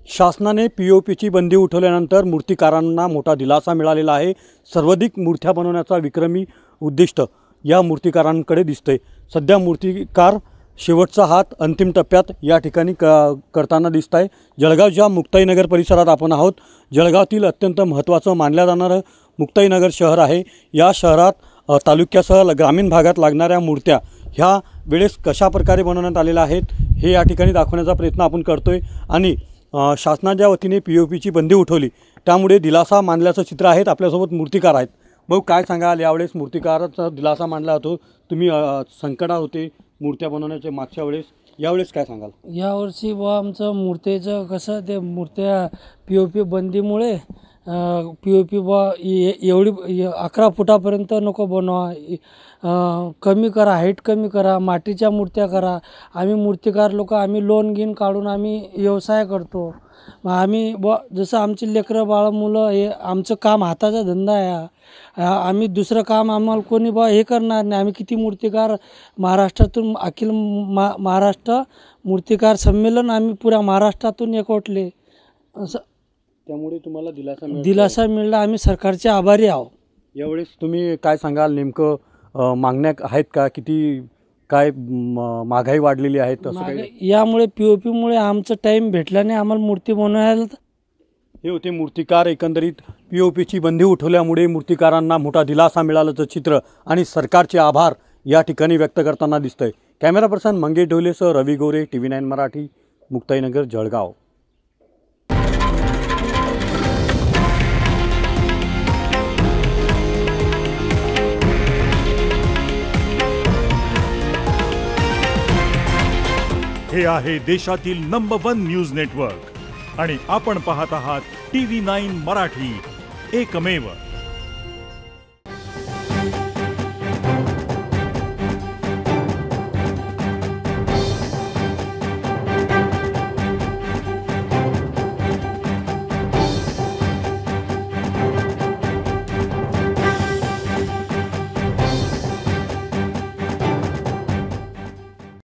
शासनाने पीओपीची बंदी उठवल्यानंतर मूर्तिकारांना मोठा दिलासा मिळालेला आहे। सर्वाधिक मूर्त्या बनवण्याचा विक्रमी उद्दिष्ट या मूर्तिकारांकडे दिसते। सध्या मूर्तिकार शेवटचा हात अंतिम टप्प्यात या ठिकाणी करताना दिसत आहे। जळगावच्या मुक्ताईनगर परिसरात आपण आहोत। जळगावातील अत्यंत महत्त्वाचं मानल्या जाणारं मुक्ताईनगर शहर आहे। या शहरात तालुक्यासह ग्रामीण भागात लागणाऱ्या मूर्त्या ह्या वेळेस कशा प्रकारे बनवण्यात आलेल्या आहेत हे या ठिकाणी दाखवण्याचा प्रयत्न आपण करतोय। आणि शासनाच्या वतीने पीओपीची बंदी उठवली त्यामुळे दिलासा मानल्याचं चित्र आहे। आपल्यासोबत मूर्तिकार आहेत। भाऊ, काय सांगाल, यावेळेस मूर्तिकाराचा दिलासा मानला होतो, तुम्ही संकटात होते मूर्त्या बनवण्याच्या मागच्या वेळेस, यावेळेस काय सांगाल? यावर्षी आमचं मूर्तीचं कसं ते मूर्त्या पीओपी बंदीमुळे पीओपी एवढी 11 फुटापर्यंत नको बनवा, कमी करा, हाईट कमी करा, मातीच्या मूर्त्या करा। आम्ही मूर्तिकार लोक आम्ही लोन घेऊन काढून आम्ही व्यवसाय करतो। आम्ही जसं आमची लेकरं बाळ मुलं हे आमचं काम हाताचा धंदा आहे। आम्ही दुसरं काम आम्हाला कोणी हे करणार नाही। आम्ही किती मूर्तिकार महाराष्ट्रातून अखिल महाराष्ट्र मूर्तिकार संमेलन आम्ही पुऱ्या महाराष्ट्रातून एकवटले, असं त्यामुळे तुम्हाला दिलासा मिळाला। आम्ही सरकारचे आभारी आहोत। यावेळेस तुम्ही काय सांगाल, नेमकं मागण्या आहेत का, किती काय महागाई वाढलेली आहे तसं काही? यामुळे पीओपीमुळे आमचं टाईम भेटला नाही आम्हाला मूर्ती बनवायला। हे होते मूर्तिकार। एकंदरीत पीओपीची बंदी उठवल्यामुळे मूर्तिकारांना मोठा दिलासा मिळाल्याचं चित्र आणि सरकारचे आभार या ठिकाणी व्यक्त करताना दिसतंय। कॅमेरा पर्सन मंगेश ढोलेसह रवी गोरे, TV9 मराठी, मुक्ताईनगर, जळगाव। हे आहे देशातील नंबर 1 न्यूज नेटवर्क आणि आपण पाहत आहात TV9 मराठी, एकमेव।